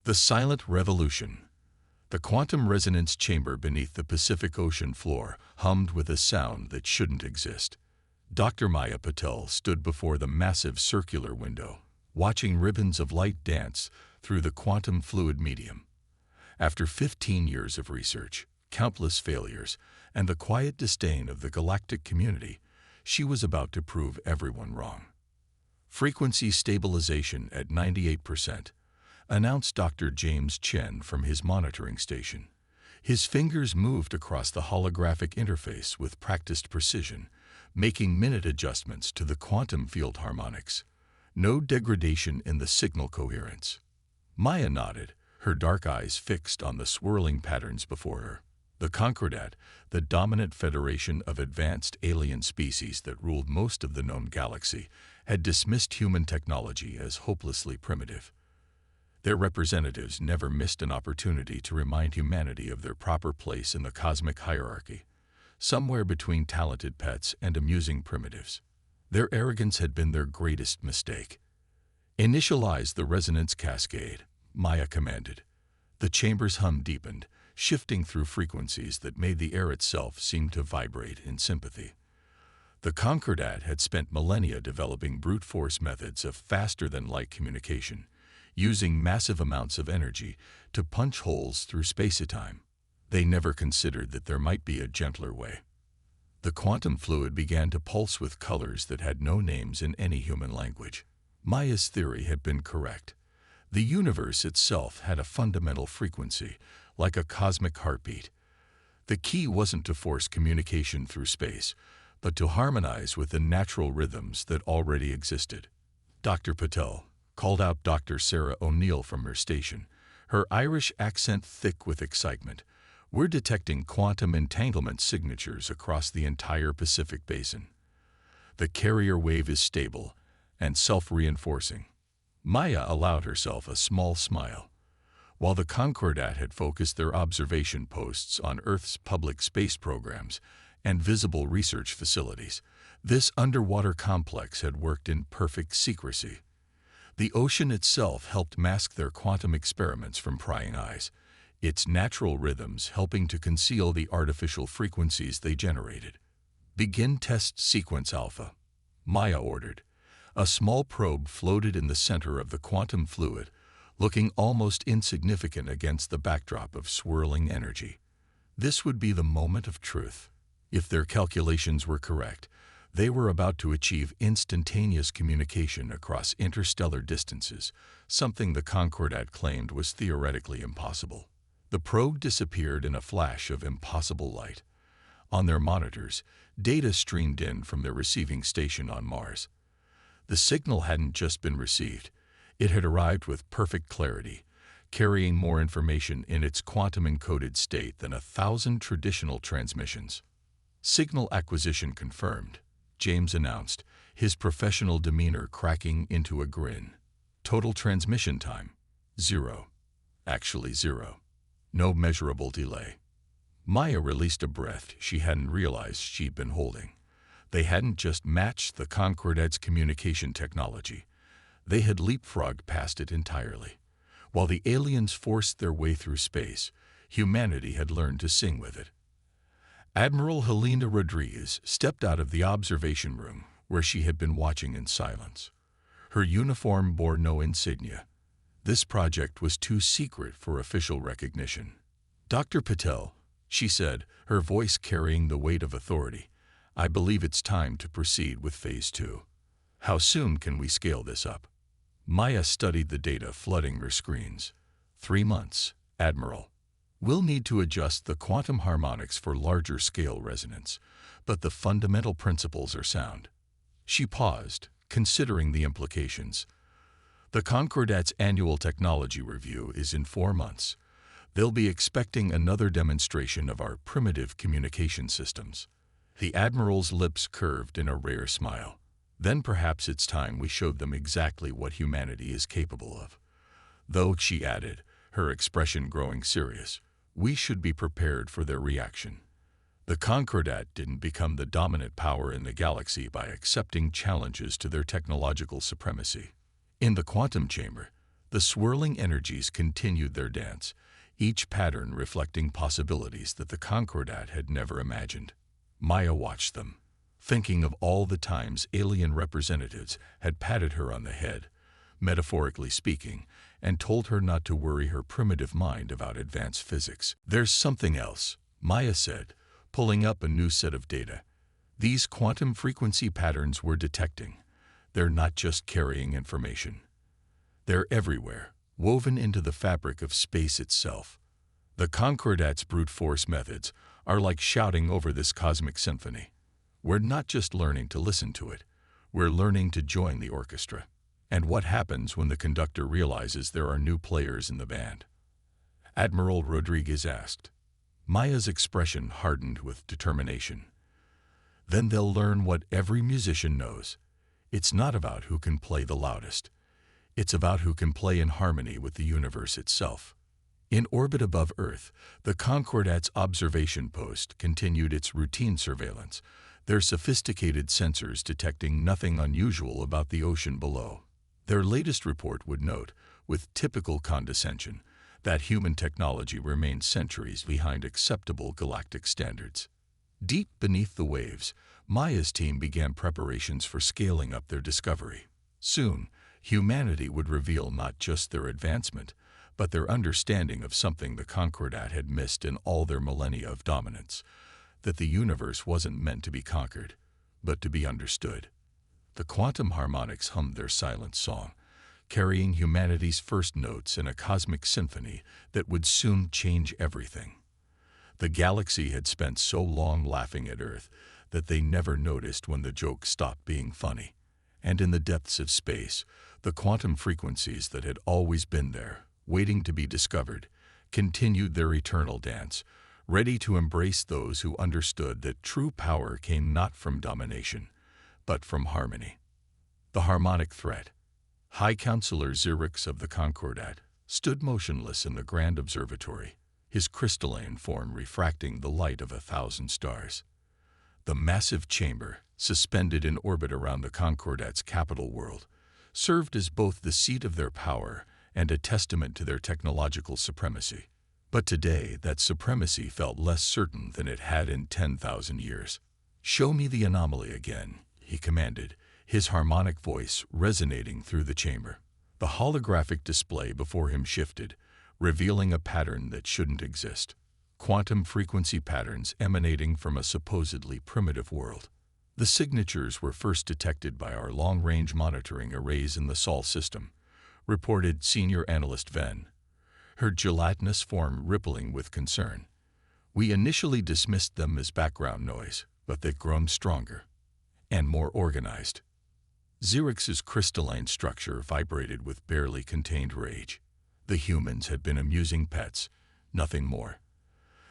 The Silent Revolution. The quantum resonance chamber beneath the Pacific Ocean floor hummed with a sound that shouldn't exist. Dr. Maya Patel stood before the massive circular window, watching ribbons of light dance through the quantum fluid medium. After 15 years of research, countless failures, and the quiet disdain of the galactic community, she was about to prove everyone wrong. Frequency stabilization at 98%, announced Dr. James Chen from his monitoring station. His fingers moved across the holographic interface with practiced precision, making minute adjustments to the quantum field harmonics. No degradation in the signal coherence. Maya nodded, her dark eyes fixed on the swirling patterns before her. The Concordat, the dominant federation of advanced alien species that ruled most of the known galaxy, had dismissed human technology as hopelessly primitive. Their representatives never missed an opportunity to remind humanity of their proper place in the cosmic hierarchy, somewhere between talented pets and amusing primitives. Their arrogance had been their greatest mistake. Initialize the resonance cascade, Maya commanded. The chamber's hum deepened, shifting through frequencies that made the air itself seem to vibrate in sympathy. The Concordat had spent millennia developing brute force methods of faster-than-light communication, using massive amounts of energy to punch holes through space-time. They never considered that there might be a gentler way. The quantum fluid began to pulse with colors that had no names in any human language. Maya's theory had been correct. The universe itself had a fundamental frequency, like a cosmic heartbeat. The key wasn't to force communication through space, but to harmonize with the natural rhythms that already existed. Dr. Patel called out Dr. Sarah O'Neill from her station, her Irish accent thick with excitement. We're detecting quantum entanglement signatures across the entire Pacific Basin. The carrier wave is stable and self-reinforcing. Maya allowed herself a small smile. While the Concordat had focused their observation posts on Earth's public space programs and visible research facilities, this underwater complex had worked in perfect secrecy. The ocean itself helped mask their quantum experiments from prying eyes, its natural rhythms helping to conceal the artificial frequencies they generated. Begin test sequence alpha, Maya ordered. A small probe floated in the center of the quantum fluid, looking almost insignificant against the backdrop of swirling energy. This would be the moment of truth. If their calculations were correct, they were about to achieve instantaneous communication across interstellar distances, something the Concordat claimed was theoretically impossible. The probe disappeared in a flash of impossible light. On their monitors, data streamed in from their receiving station on Mars. The signal hadn't just been received, it had arrived with perfect clarity, carrying more information in its quantum-encoded state than 1,000 traditional transmissions. Signal acquisition confirmed, James announced, his professional demeanor cracking into a grin. Total transmission time, 0. Actually 0. No measurable delay. Maya released a breath she hadn't realized she'd been holding. They hadn't just matched the Concordat's communication technology. They had leapfrogged past it entirely. While the aliens forced their way through space, humanity had learned to sing with it. Admiral Helena Rodriguez stepped out of the observation room where she had been watching in silence. Her uniform bore no insignia. This project was too secret for official recognition. Dr. Patel, she said, her voice carrying the weight of authority, I believe it's time to proceed with Phase 2. How soon can we scale this up? Maya studied the data flooding her screens. 3 months, Admiral. We'll need to adjust the quantum harmonics for larger scale resonance, but the fundamental principles are sound. She paused, considering the implications. The Concordat's annual technology review is in 4 months. They'll be expecting another demonstration of our primitive communication systems. The Admiral's lips curved in a rare smile. Then perhaps it's time we showed them exactly what humanity is capable of. Though, she added, her expression growing serious, we should be prepared for their reaction. The Concordat didn't become the dominant power in the galaxy by accepting challenges to their technological supremacy. In the quantum chamber, The swirling energies continued their dance, each pattern reflecting possibilities that the Concordat had never imagined. Maya watched them, thinking of all the times alien representatives had patted her on the head, metaphorically speaking, and told her not to worry her primitive mind about advanced physics. "There's something else," Maya said, pulling up a new set of data. "These quantum frequency patterns we're detecting, they're not just carrying information. They're everywhere, woven into the fabric of space itself. The Concordat's brute force methods are like shouting over this cosmic symphony. We're not just learning to listen to it, we're learning to join the orchestra." And what happens when the conductor realizes there are new players in the band? Admiral Rodriguez asked. Maya's expression hardened with determination. "Then they'll learn what every musician knows. It's not about who can play the loudest. It's about who can play in harmony with the universe itself." In orbit above Earth, the Concordat's observation post continued its routine surveillance, their sophisticated sensors detecting nothing unusual about the ocean below. Their latest report would note, with typical condescension, that human technology remained centuries behind acceptable galactic standards. Deep beneath the waves, Maya's team began preparations for scaling up their discovery. Soon, humanity would reveal not just their advancement, but their understanding of something the Concordat had missed in all their millennia of dominance, that the universe wasn't meant to be conquered, but to be understood. The quantum harmonics hummed their silent song, carrying humanity's first notes in a cosmic symphony that would soon change everything. The galaxy had spent so long laughing at Earth that they never noticed when the joke stopped being funny. And in the depths of space, the quantum frequencies that had always been there, waiting to be discovered, continued their eternal dance, ready to embrace those who understood that true power came not from domination, but from harmony. The harmonic threat. High Counselor Xerix of the Concordat stood motionless in the grand observatory, his crystalline form refracting the light of 1,000 stars. The massive chamber, suspended in orbit around the Concordat's capital world, served as both the seat of their power and a testament to their technological supremacy. But today, that supremacy felt less certain than it had in 10,000 years. "Show me the anomaly again," he commanded, his harmonic voice resonating through the chamber. The holographic display before him shifted, revealing a pattern that shouldn't exist. Quantum frequency patterns emanating from a supposedly primitive world. The signatures were first detected by our long-range monitoring arrays in the Sol system, reported Senior Analyst Ven, her gelatinous form rippling with concern. "We initially dismissed them as background noise, but they've grown stronger and more organized." Xerix's crystalline structure vibrated with barely contained rage. The humans had been amusing pets, nothing more.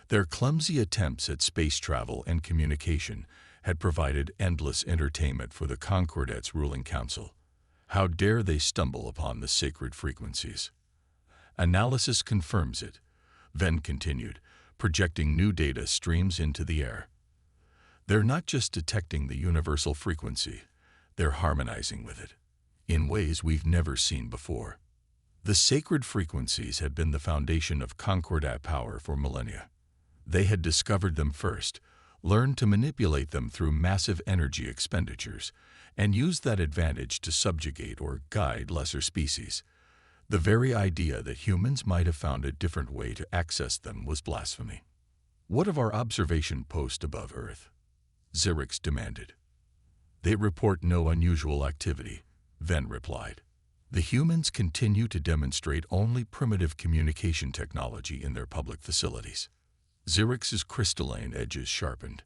Their clumsy attempts at space travel and communication had provided endless entertainment for the Concordat's ruling council. How dare they stumble upon the sacred frequencies? "Analysis confirms it," Ven continued, projecting new data streams into the air. "They're not just detecting the universal frequency, they're harmonizing with it, in ways we've never seen before." The sacred frequencies had been the foundation of Concordat power for millennia. They had discovered them first, learned to manipulate them through massive energy expenditures, and used that advantage to subjugate or guide lesser species. The very idea that humans might have found a different way to access them was blasphemy. "What of our observation post above Earth?" Xerix demanded. "They report no unusual activity," Ven replied. "The humans continue to demonstrate only primitive communication technology in their public facilities." Xerix's crystalline edges sharpened,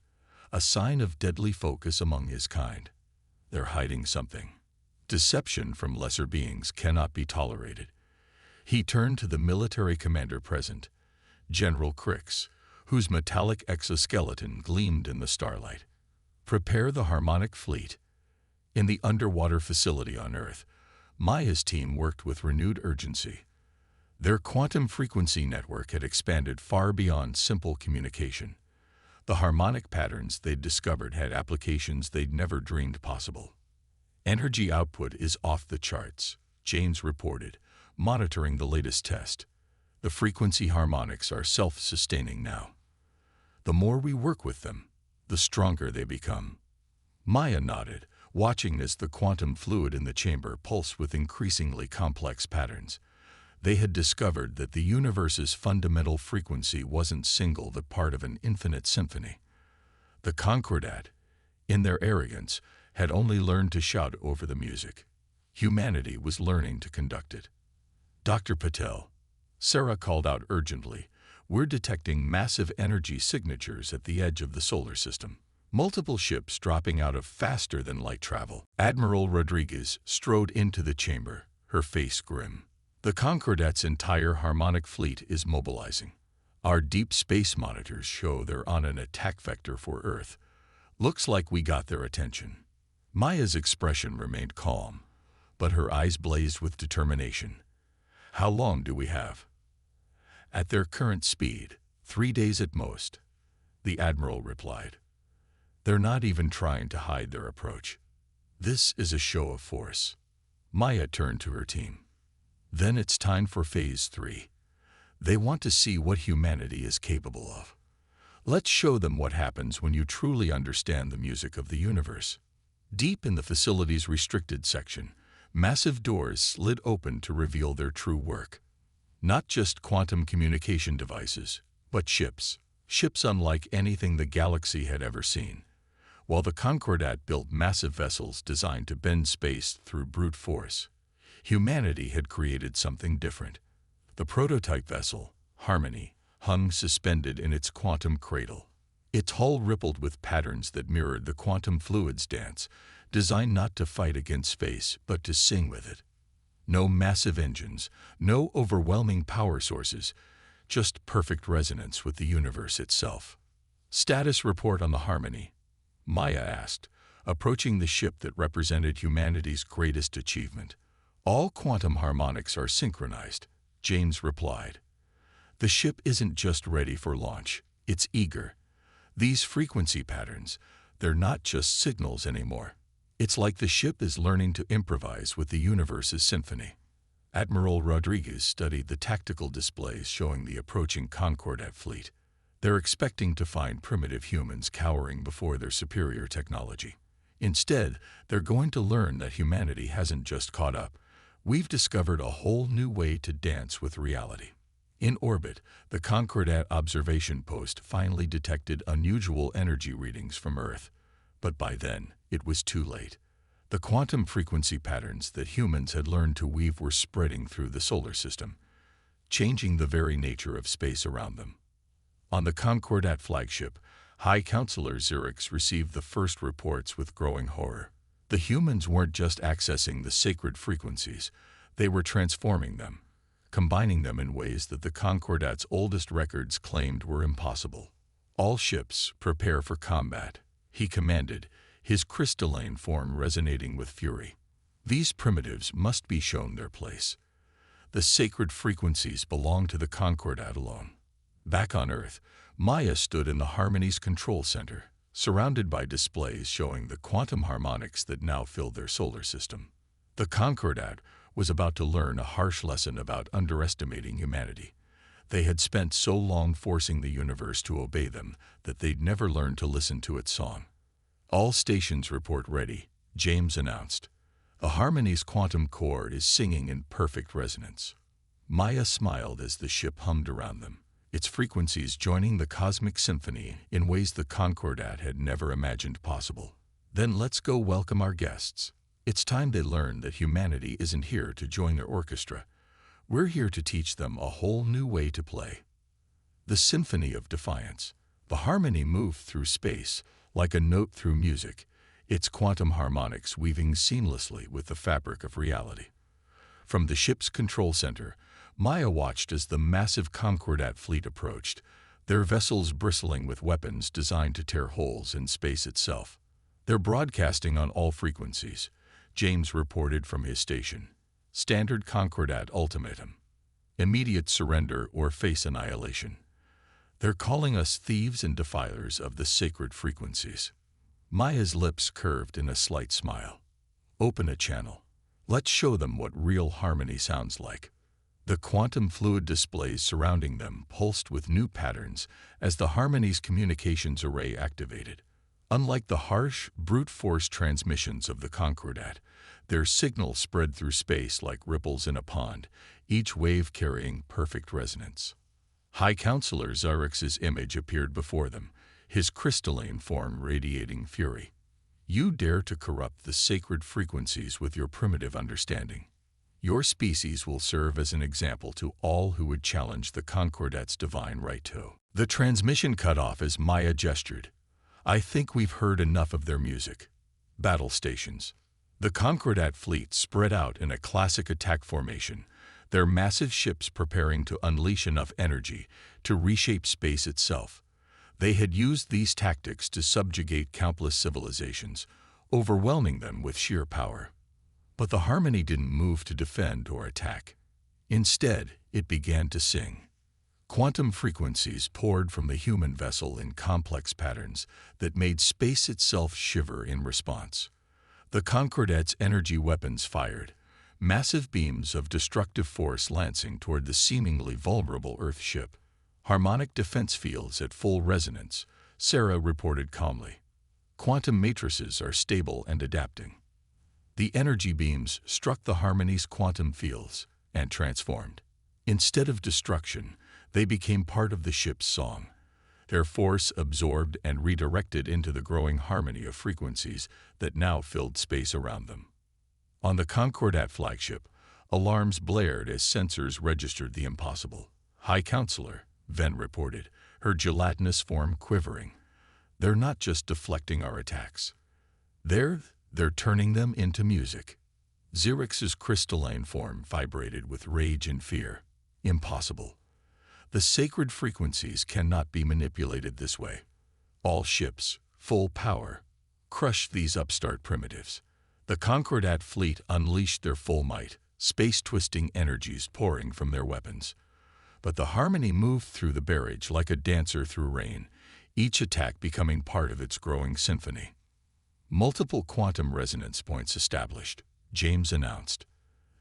a sign of deadly focus among his kind. "They're hiding something. Deception from lesser beings cannot be tolerated." He turned to the military commander present, General Crix, whose metallic exoskeleton gleamed in the starlight. "Prepare the harmonic fleet." In the underwater facility on Earth, Maya's team worked with renewed urgency. Their quantum frequency network had expanded far beyond simple communication. The harmonic patterns they'd discovered had applications they'd never dreamed possible. "Energy output is off the charts," James reported, monitoring the latest test. The frequency harmonics are self-sustaining now. The more we work with them, the stronger they become. Maya nodded, watching as the quantum fluid in the chamber pulsed with increasingly complex patterns. They had discovered that the universe's fundamental frequency wasn't single but part of an infinite symphony. The Concordat, in their arrogance, had only learned to shout over the music. Humanity was learning to conduct it. Dr. Patel, Sarah called out urgently, we're detecting massive energy signatures at the edge of the solar system. Multiple ships dropping out of faster-than-light travel. Admiral Rodriguez strode into the chamber, her face grim. The Concordat's entire harmonic fleet is mobilizing. Our deep space monitors show they're on an attack vector for Earth. Looks like we got their attention. Maya's expression remained calm, but her eyes blazed with determination. How long do we have? At their current speed, 3 days at most, the Admiral replied. They're not even trying to hide their approach. This is a show of force. Maya turned to her team. Then it's time for Phase 3. They want to see what humanity is capable of. Let's show them what happens when you truly understand the music of the universe. Deep in the facility's restricted section, massive doors slid open to reveal their true work. Not just quantum communication devices, but ships. Ships unlike anything the galaxy had ever seen. While the Concordat built massive vessels designed to bend space through brute force, humanity had created something different. The prototype vessel, Harmony, hung suspended in its quantum cradle. Its hull rippled with patterns that mirrored the quantum fluid's dance, designed not to fight against space, but to sing with it. No massive engines, no overwhelming power sources, just perfect resonance with the universe itself. Status report on the Harmony, Maya asked, approaching the ship that represented humanity's greatest achievement. All quantum harmonics are synchronized, James replied. The ship isn't just ready for launch, it's eager. These frequency patterns, they're not just signals anymore. It's like the ship is learning to improvise with the universe's symphony. Admiral Rodriguez studied the tactical displays showing the approaching Concordat fleet. They're expecting to find primitive humans cowering before their superior technology. Instead, they're going to learn that humanity hasn't just caught up. We've discovered a whole new way to dance with reality. In orbit, the Concordat observation post finally detected unusual energy readings from Earth. But by then, it was too late. The quantum frequency patterns that humans had learned to weave were spreading through the solar system, changing the very nature of space around them. On the Concordat flagship, High Counselor Xerix received the first reports with growing horror. The humans weren't just accessing the sacred frequencies, they were transforming them, combining them in ways that the Concordat's oldest records claimed were impossible. All ships, prepare for combat, he commanded, his crystalline form resonating with fury. These primitives must be shown their place. The sacred frequencies belong to the Concordat alone. Back on Earth, Maya stood in the Harmony's control center, surrounded by displays showing the quantum harmonics that now filled their solar system. The Concordat was about to learn a harsh lesson about underestimating humanity. They had spent so long forcing the universe to obey them that they'd never learned to listen to its song. All stations report ready, James announced. The Harmony's quantum core is singing in perfect resonance. Maya smiled as the ship hummed around them, its frequencies joining the cosmic symphony in ways the Concordat had never imagined possible. Then let's go welcome our guests. It's time they learn that humanity isn't here to join their orchestra. We're here to teach them a whole new way to play. The Symphony of Defiance. The Harmony moved through space, like a note through music, its quantum harmonics weaving seamlessly with the fabric of reality. From the ship's control center, Maya watched as the massive Concordat fleet approached, their vessels bristling with weapons designed to tear holes in space itself. They're broadcasting on all frequencies, James reported from his station. Standard Concordat ultimatum. Immediate surrender or face annihilation. They're calling us thieves and defilers of the sacred frequencies. Maya's lips curved in a slight smile. Open a channel. Let's show them what real harmony sounds like. The quantum fluid displays surrounding them pulsed with new patterns as the Harmony's communications array activated. Unlike the harsh, brute force transmissions of the Concordat, their signal spread through space like ripples in a pond, each wave carrying perfect resonance. High Counselor Xerx's image appeared before them, his crystalline form radiating fury. You dare to corrupt the sacred frequencies with your primitive understanding. Your species will serve as an example to all who would challenge the Concordat's divine right to. The transmission cut off as Maya gestured. I think we've heard enough of their music. Battle stations. The Concordat fleet spread out in a classic attack formation, their massive ships preparing to unleash enough energy to reshape space itself. They had used these tactics to subjugate countless civilizations, overwhelming them with sheer power. But the Harmony didn't move to defend or attack. Instead, it began to sing. Quantum frequencies poured from the human vessel in complex patterns that made space itself shiver in response. The Concordat's energy weapons fired, massive beams of destructive force lancing toward the seemingly vulnerable Earth ship. Harmonic defense fields at full resonance, Sarah reported calmly. Quantum matrices are stable and adapting. The energy beams struck the Harmony's quantum fields and transformed. Instead of destruction, they became part of the ship's song. Their force absorbed and redirected into the growing harmony of frequencies that now filled space around them. On the Concordat flagship, alarms blared as sensors registered the impossible. High Counselor, Ven reported, her gelatinous form quivering. They're not just deflecting our attacks. They're turning them into music. Xerx's crystalline form vibrated with rage and fear. Impossible. The sacred frequencies cannot be manipulated this way. All ships, full power, crush these upstart primitives. The Concordat fleet unleashed their full might, space-twisting energies pouring from their weapons. But the Harmony moved through the barrage like a dancer through rain, each attack becoming part of its growing symphony. Multiple quantum resonance points established, James announced.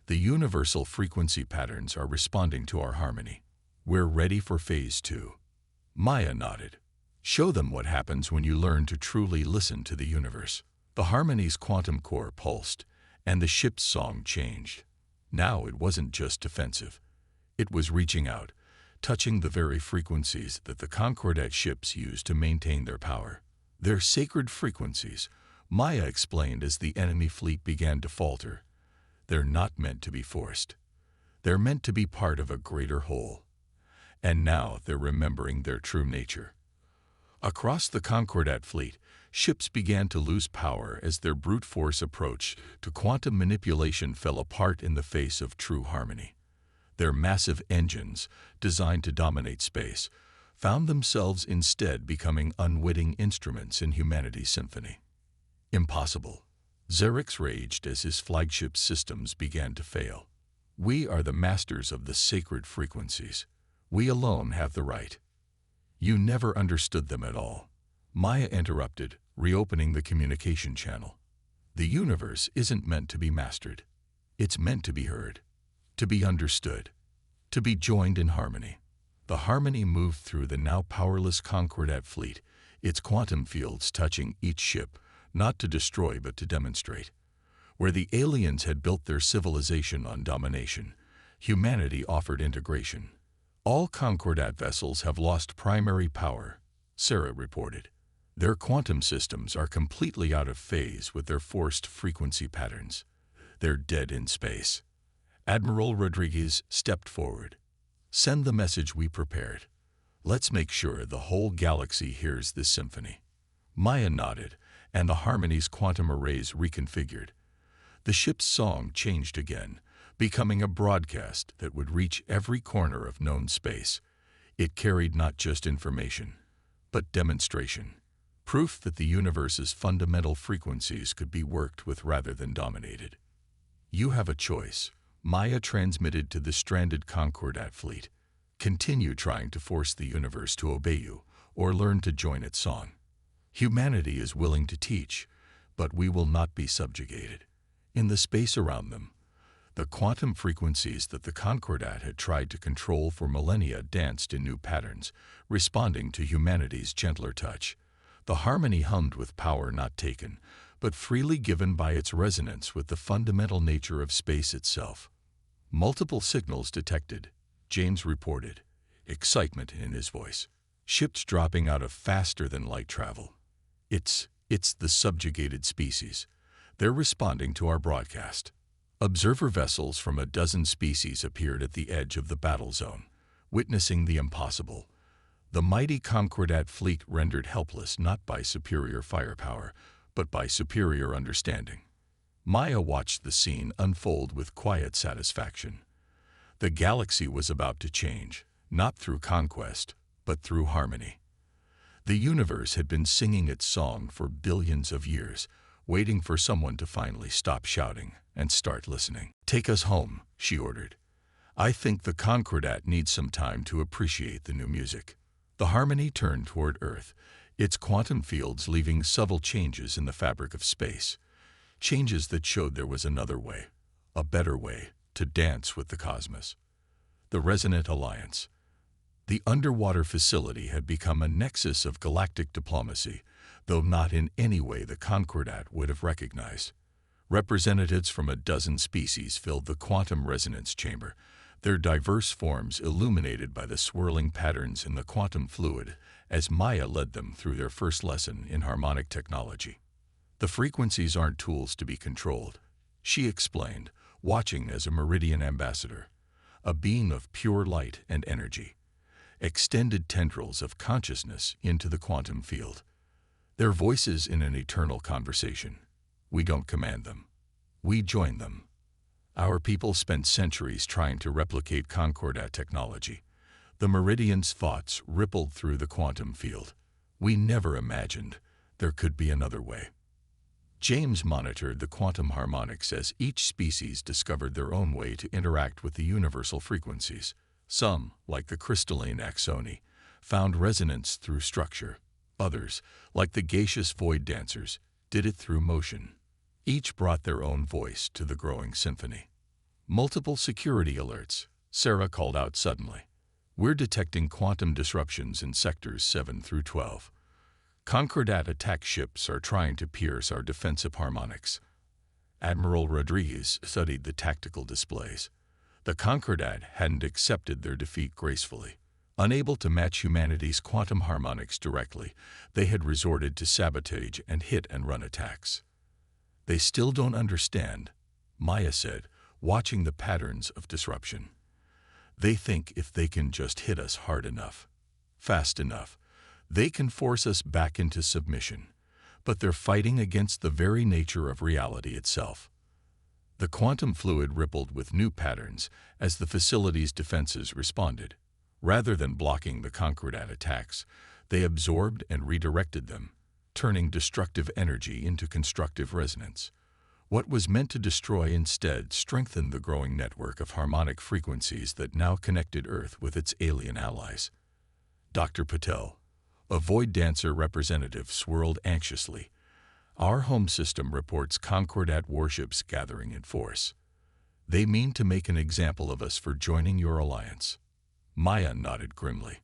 The universal frequency patterns are responding to our Harmony. We're ready for Phase 2. Maya nodded. Show them what happens when you learn to truly listen to the universe. The Harmony's quantum core pulsed, and the ship's song changed. Now it wasn't just defensive. It was reaching out, touching the very frequencies that the Concordat ships used to maintain their power. Their sacred frequencies, Maya explained as the enemy fleet began to falter. They're not meant to be forced. They're meant to be part of a greater whole. And now they're remembering their true nature. Across the Concordat fleet, ships began to lose power as their brute force approach to quantum manipulation fell apart in the face of true harmony. Their massive engines, designed to dominate space, found themselves instead becoming unwitting instruments in humanity's symphony. Impossible. Xerx raged as his flagship's systems began to fail. We are the masters of the sacred frequencies. We alone have the right. You never understood them at all. Maya interrupted, reopening the communication channel. The universe isn't meant to be mastered. It's meant to be heard, to be understood, to be joined in harmony. The Harmony moved through the now powerless Concordat fleet, its quantum fields touching each ship, not to destroy but to demonstrate. Where the aliens had built their civilization on domination, humanity offered integration. All Concordat vessels have lost primary power, Sarah reported. Their quantum systems are completely out of phase with their forced frequency patterns. They're dead in space. Admiral Rodriguez stepped forward. Send the message we prepared. Let's make sure the whole galaxy hears this symphony. Maya nodded, and the Harmony's quantum arrays reconfigured. The ship's song changed again, becoming a broadcast that would reach every corner of known space. It carried not just information, but demonstration, proof that the universe's fundamental frequencies could be worked with rather than dominated. You have a choice, Maya transmitted to the stranded Concordat fleet. Continue trying to force the universe to obey you, or learn to join its song. Humanity is willing to teach, but we will not be subjugated. In the space around them, The quantum frequencies that the Concordat had tried to control for millennia danced in new patterns, responding to humanity's gentler touch. The harmony hummed with power not taken, but freely given by its resonance with the fundamental nature of space itself. Multiple signals detected, James reported, excitement in his voice. Ships dropping out of faster-than-light travel. It's the subjugated species. They're responding to our broadcast. Observer vessels from a dozen species appeared at the edge of the battle zone, witnessing the impossible. The mighty Concordat fleet rendered helpless not by superior firepower, but by superior understanding. Maya watched the scene unfold with quiet satisfaction. The galaxy was about to change, not through conquest, but through harmony. The universe had been singing its song for billions of years, waiting for someone to finally stop shouting and start listening. "Take us home," she ordered. "I think the Concordat needs some time to appreciate the new music." The harmony turned toward Earth, its quantum fields leaving subtle changes in the fabric of space. Changes that showed there was another way, a better way, to dance with the cosmos. The Resonant Alliance. The underwater facility had become a nexus of galactic diplomacy, though not in any way the Concordat would have recognized. Representatives from a dozen species filled the quantum resonance chamber, their diverse forms illuminated by the swirling patterns in the quantum fluid as Maya led them through their first lesson in harmonic technology. "The frequencies aren't tools to be controlled," she explained, watching as a Meridian ambassador, a being of pure light and energy. Extended tendrils of consciousness into the quantum field. Their voices in an eternal conversation. We don't command them. We join them. Our people spent centuries trying to replicate Concordat technology. The Meridian's thoughts rippled through the quantum field. We never imagined there could be another way. James monitored the quantum harmonics as each species discovered their own way to interact with the universal frequencies. Some, like the crystalline Axoni, found resonance through structure. Others, like the gaseous void dancers, did it through motion. Each brought their own voice to the growing symphony. "Multiple security alerts," Sarah called out suddenly. "We're detecting quantum disruptions in sectors 7 through 12. Concordat attack ships are trying to pierce our defensive harmonics." Admiral Rodriguez studied the tactical displays. The Concordat hadn't accepted their defeat gracefully. Unable to match humanity's quantum harmonics directly, they had resorted to sabotage and hit-and-run attacks. "They still don't understand," Maya said, watching the patterns of disruption. "They think if they can just hit us hard enough, fast enough, they can force us back into submission. But they're fighting against the very nature of reality itself." The quantum fluid rippled with new patterns as the facility's defenses responded. Rather than blocking the Concordat attacks, they absorbed and redirected them, turning destructive energy into constructive resonance. What was meant to destroy instead strengthened the growing network of harmonic frequencies that now connected Earth with its alien allies. Dr. Patel, a void dancer representative, swirled anxiously. "Our home system reports Concordat warships gathering in force. They mean to make an example of us for joining your alliance." Maya nodded grimly.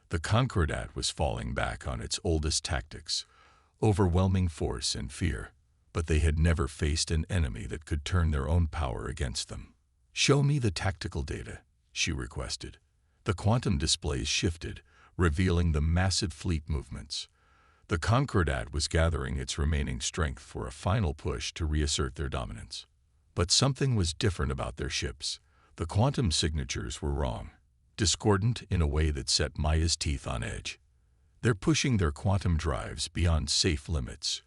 The Concordat was falling back on its oldest tactics, overwhelming force and fear, but they had never faced an enemy that could turn their own power against them. "Show me the tactical data," she requested. The quantum displays shifted, revealing the massive fleet movements. The Concordat was gathering its remaining strength for a final push to reassert their dominance. But something was different about their ships. The quantum signatures were wrong, discordant in a way that set Maya's teeth on edge. "They're pushing their quantum drives beyond safe limits,"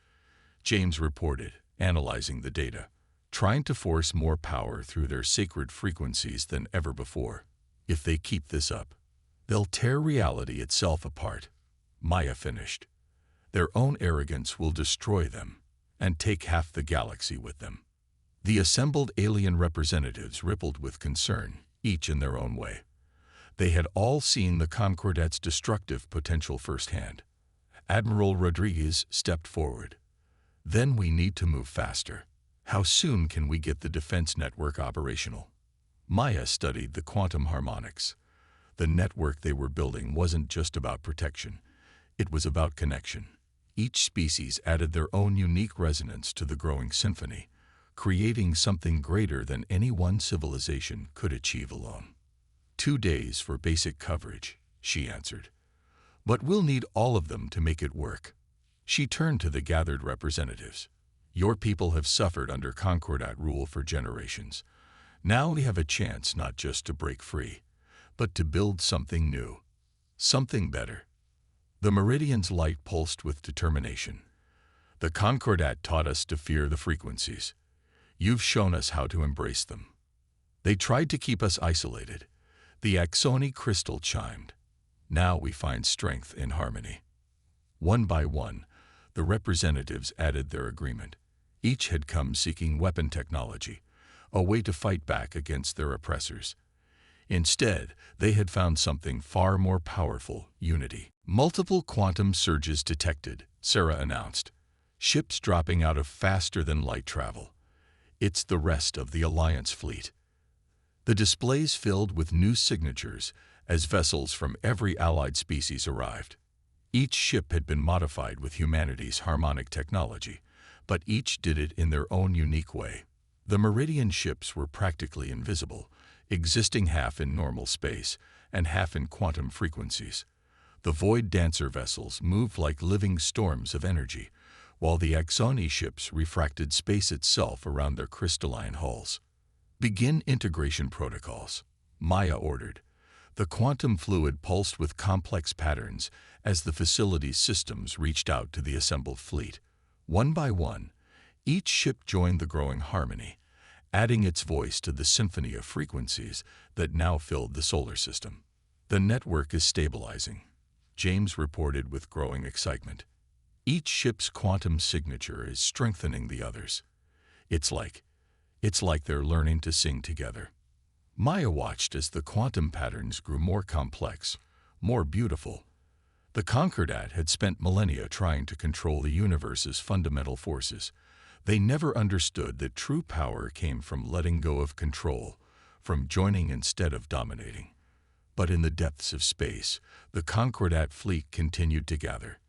James reported, analyzing the data, "trying to force more power through their sacred frequencies than ever before. If they keep this up, they'll tear reality itself apart." Maya finished. "Their own arrogance will destroy them and take half the galaxy with them." The assembled alien representatives rippled with concern, each in their own way. They had all seen the Concordat's destructive potential firsthand. Admiral Rodriguez stepped forward. "Then we need to move faster. How soon can we get the defense network operational? Maya studied the quantum harmonics. The network they were building wasn't just about protection. It was about connection. Each species added their own unique resonance to the growing symphony, creating something greater than any one civilization could achieve alone. 2 days for basic coverage, she answered. But we'll need all of them to make it work. She turned to the gathered representatives. Your people have suffered under Concordat rule for generations. Now we have a chance not just to break free, but to build something new, something better. The Meridian's light pulsed with determination. The Concordat taught us to fear the frequencies. You've shown us how to embrace them. They tried to keep us isolated. The Axoni crystal chimed. Now we find strength in harmony. One by one, the representatives added their agreement. Each had come seeking weapon technology, a way to fight back against their oppressors. Instead, they had found something far more powerful: unity. Multiple quantum surges detected, Sarah announced. Ships dropping out of faster-than-light travel. It's the rest of the Alliance fleet. The displays filled with new signatures as vessels from every allied species arrived. Each ship had been modified with humanity's harmonic technology, but each did it in their own unique way. The Meridian ships were practically invisible, existing half in normal space and half in quantum frequencies. The Void Dancer vessels moved like living storms of energy, while the Axoni ships refracted space itself around their crystalline hulls. Begin integration protocols, Maya ordered. The quantum fluid pulsed with complex patterns as the facility's systems reached out to the assembled fleet. One by one, each ship joined the growing harmony, adding its voice to the symphony of frequencies that now filled the solar system. The network is stabilizing, James reported with growing excitement. Each ship's quantum signature is strengthening the others. It's like they're learning to sing together. Maya watched as the quantum patterns grew more complex, more beautiful. The Concordat had spent millennia trying to control the universe's fundamental forces. They never understood that true power came from letting go of control, from joining instead of dominating. But in the depths of space, the Concordat fleet continued to gather.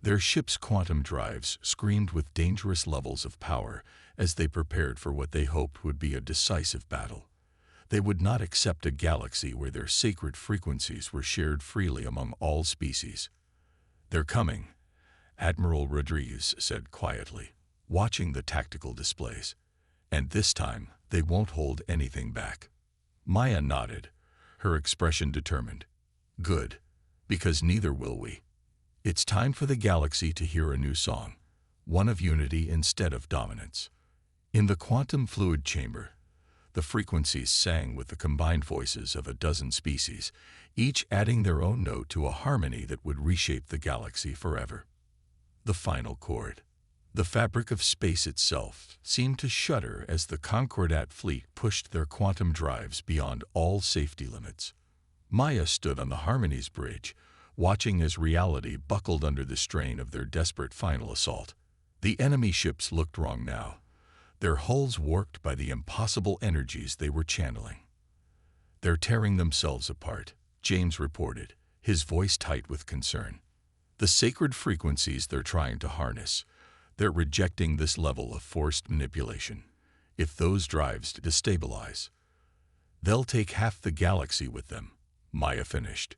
Their ship's quantum drives screamed with dangerous levels of power as they prepared for what they hoped would be a decisive battle. They would not accept a galaxy where their sacred frequencies were shared freely among all species. They're coming, Admiral Rodriguez said quietly, watching the tactical displays. And this time, they won't hold anything back. Maya nodded, her expression determined. Good, because neither will we. It's time for the galaxy to hear a new song, one of unity instead of dominance. In the quantum fluid chamber, the frequencies sang with the combined voices of a dozen species, each adding their own note to a harmony that would reshape the galaxy forever. The final chord. The fabric of space itself seemed to shudder as the Concordat fleet pushed their quantum drives beyond all safety limits. Maya stood on the Harmony's bridge, watching as reality buckled under the strain of their desperate final assault. The enemy ships looked wrong now, their hulls warped by the impossible energies they were channeling. They're tearing themselves apart, James reported, his voice tight with concern. The sacred frequencies they're trying to harness, they're rejecting this level of forced manipulation. If those drives destabilize, they'll take half the galaxy with them, Maya finished.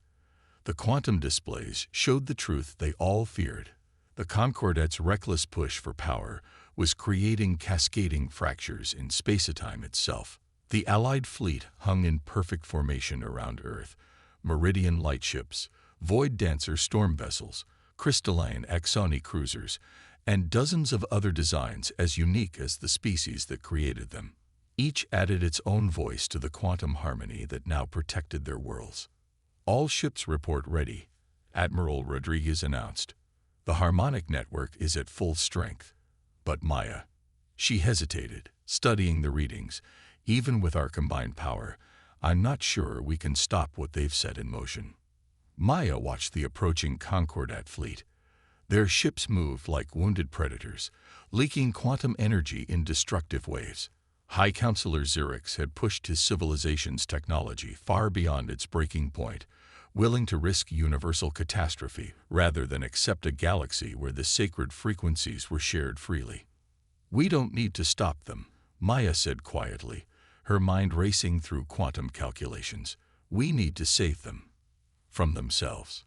The quantum displays showed the truth they all feared. The Concordat's reckless push for power was creating cascading fractures in space-time itself. The Allied fleet hung in perfect formation around Earth. Meridian lightships, Void Dancer storm vessels, crystalline Axoni cruisers, and dozens of other designs as unique as the species that created them. Each added its own voice to the quantum harmony that now protected their worlds. All ships report ready, Admiral Rodriguez announced. The harmonic network is at full strength. But Maya, she hesitated, studying the readings. Even with our combined power, I'm not sure we can stop what they've set in motion. Maya watched the approaching Concordat fleet. Their ships moved like wounded predators, leaking quantum energy in destructive waves. High Counselor Xerix had pushed his civilization's technology far beyond its breaking point, willing to risk universal catastrophe rather than accept a galaxy where the sacred frequencies were shared freely. "We don't need to stop them," Maya said quietly, her mind racing through quantum calculations. "We need to save them from themselves."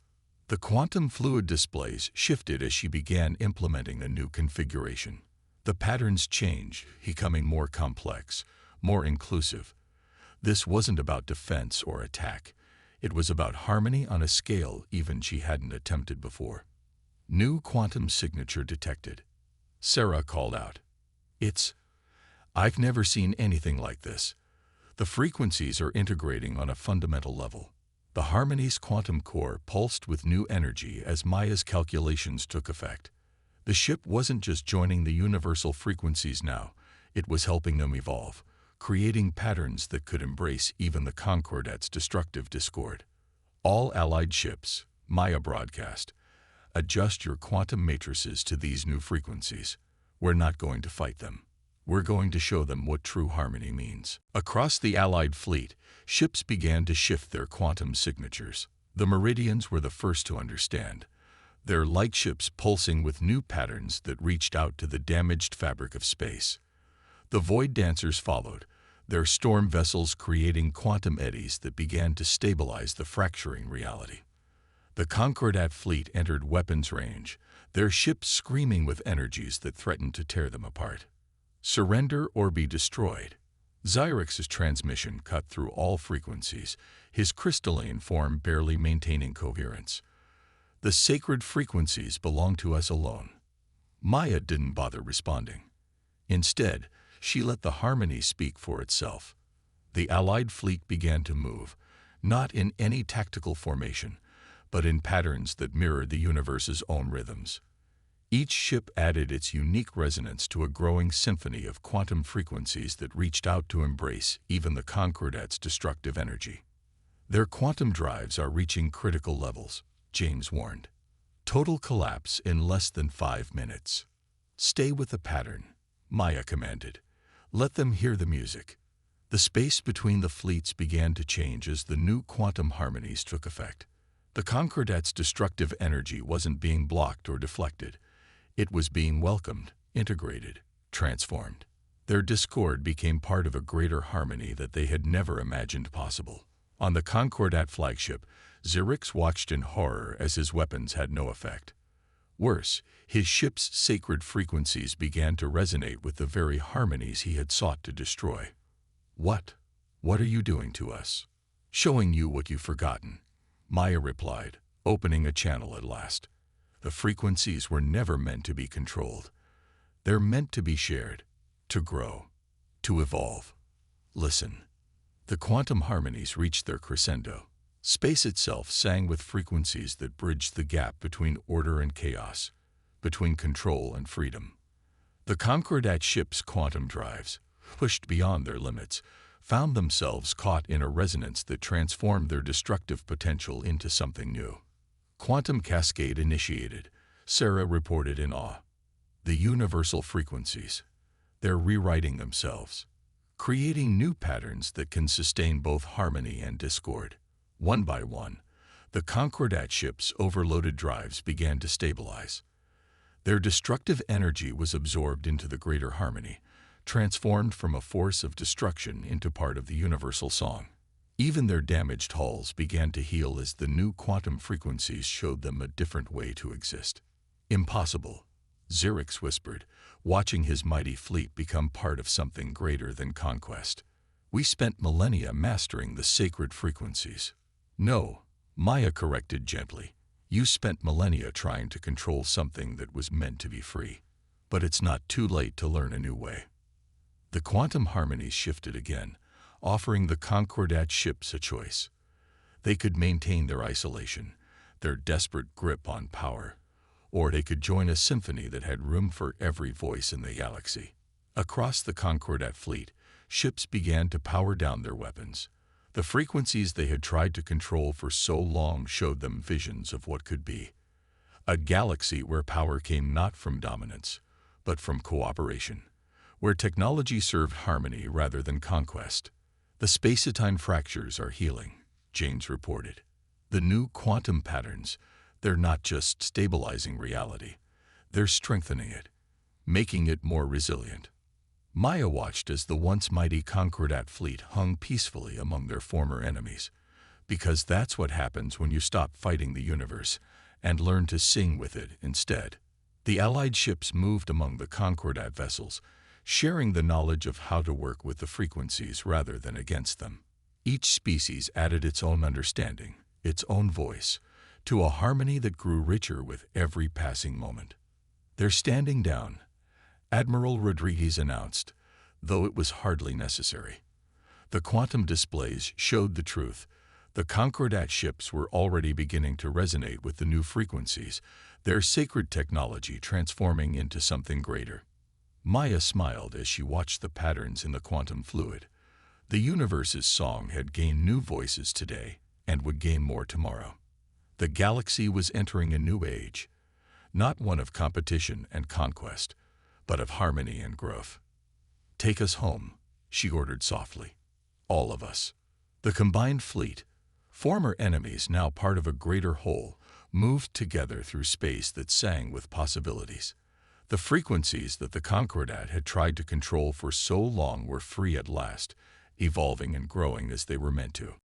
The quantum fluid displays shifted as she began implementing a new configuration. The patterns changed, becoming more complex, more inclusive. This wasn't about defense or attack. It was about harmony on a scale even she hadn't attempted before. New quantum signature detected. Sarah called out. I've never seen anything like this. The frequencies are integrating on a fundamental level." The Harmony's quantum core pulsed with new energy as Maya's calculations took effect. The ship wasn't just joining the universal frequencies now, it was helping them evolve, creating patterns that could embrace even the Concordat's destructive discord. "All allied ships," Maya broadcast, "adjust your quantum matrices to these new frequencies. We're not going to fight them. We're going to show them what true harmony means." Across the Allied fleet, ships began to shift their quantum signatures. The Meridians were the first to understand, their lightships pulsing with new patterns that reached out to the damaged fabric of space. The Void Dancers followed, their storm vessels creating quantum eddies that began to stabilize the fracturing reality. The Concordat fleet entered weapons range, their ships screaming with energies that threatened to tear them apart. "Surrender or be destroyed." Xerix's transmission cut through all frequencies, his crystalline form barely maintaining coherence. "The sacred frequencies belong to us alone." Maya didn't bother responding. Instead, she let the harmony speak for itself. The Allied fleet began to move, not in any tactical formation, but in patterns that mirrored the universe's own rhythms. Each ship added its unique resonance to a growing symphony of quantum frequencies that reached out to embrace even the Concordat's destructive energy. "Their quantum drives are reaching critical levels," James warned. "Total collapse in less than 5 minutes. Stay with the pattern," Maya commanded. "Let them hear the music." The space between the fleets began to change as the new quantum harmonies took effect. The Concordat's destructive energy wasn't being blocked or deflected. It was being welcomed, integrated, transformed. Their discord became part of a greater harmony that they had never imagined possible. On the Concordat flagship, Xerix watched in horror as his weapons had no effect. Worse, his ship's sacred frequencies began to resonate with the very harmonies he had sought to destroy. What are you doing to us?" "Showing you what you've forgotten," Maya replied, opening a channel at last. "The frequencies were never meant to be controlled. They're meant to be shared, to grow, to evolve. Listen." The quantum harmonies reached their crescendo. Space itself sang with frequencies that bridged the gap between order and chaos, between control and freedom. The Concordat ship's quantum drives, pushed beyond their limits, found themselves caught in a resonance that transformed their destructive potential into something new. "Quantum cascade initiated," Sarah reported in awe. "The universal frequencies. They're rewriting themselves, creating new patterns that can sustain both harmony and discord." One by one, the Concordat ship's overloaded drives began to stabilize. Their destructive energy was absorbed into the greater harmony, transformed from a force of destruction into part of the universal song. Even their damaged hulls began to heal as the new quantum frequencies showed them a different way to exist. "Impossible," Xerix whispered, watching his mighty fleet become part of something greater than conquest. "We spent millennia mastering the sacred frequencies." "No," Maya corrected gently. "You spent millennia trying to control something that was meant to be free. But it's not too late to learn a new way." The quantum harmonies shifted again, offering the Concordat ships a choice. They could maintain their isolation, their desperate grip on power, or they could join a symphony that had room for every voice in the galaxy. Across the Concordat fleet, ships began to power down their weapons. The frequencies they had tried to control for so long showed them visions of what could be. A galaxy where power came not from dominance, but from cooperation, where technology served harmony rather than conquest. The space-time fractures are healing, James reported. The new quantum patterns, they're not just stabilizing reality, they're strengthening it, making it more resilient. Maya watched as the once mighty Concordat fleet hung peacefully among their former enemies, because that's what happens when you stop fighting the universe and learn to sing with it instead. The Allied ships moved among the Concordat vessels, sharing the knowledge of how to work with the frequencies rather than against them. Each species added its own understanding, its own voice, to a harmony that grew richer with every passing moment. "They're standing down," Admiral Rodriguez announced, though it was hardly necessary. The quantum displays showed the truth. The Concordat ships were already beginning to resonate with the new frequencies, their sacred technology transforming into something greater. Maya smiled as she watched the patterns in the quantum fluid. The universe's song had gained new voices today and would gain more tomorrow. The galaxy was entering a new age, not one of competition and conquest, but of harmony and growth. "Take us home," she ordered softly. "All of us." The combined fleet, former enemies now part of a greater whole, moved together through space that sang with possibilities. The frequencies that the Concordat had tried to control for so long were free at last, evolving and growing as they were meant to.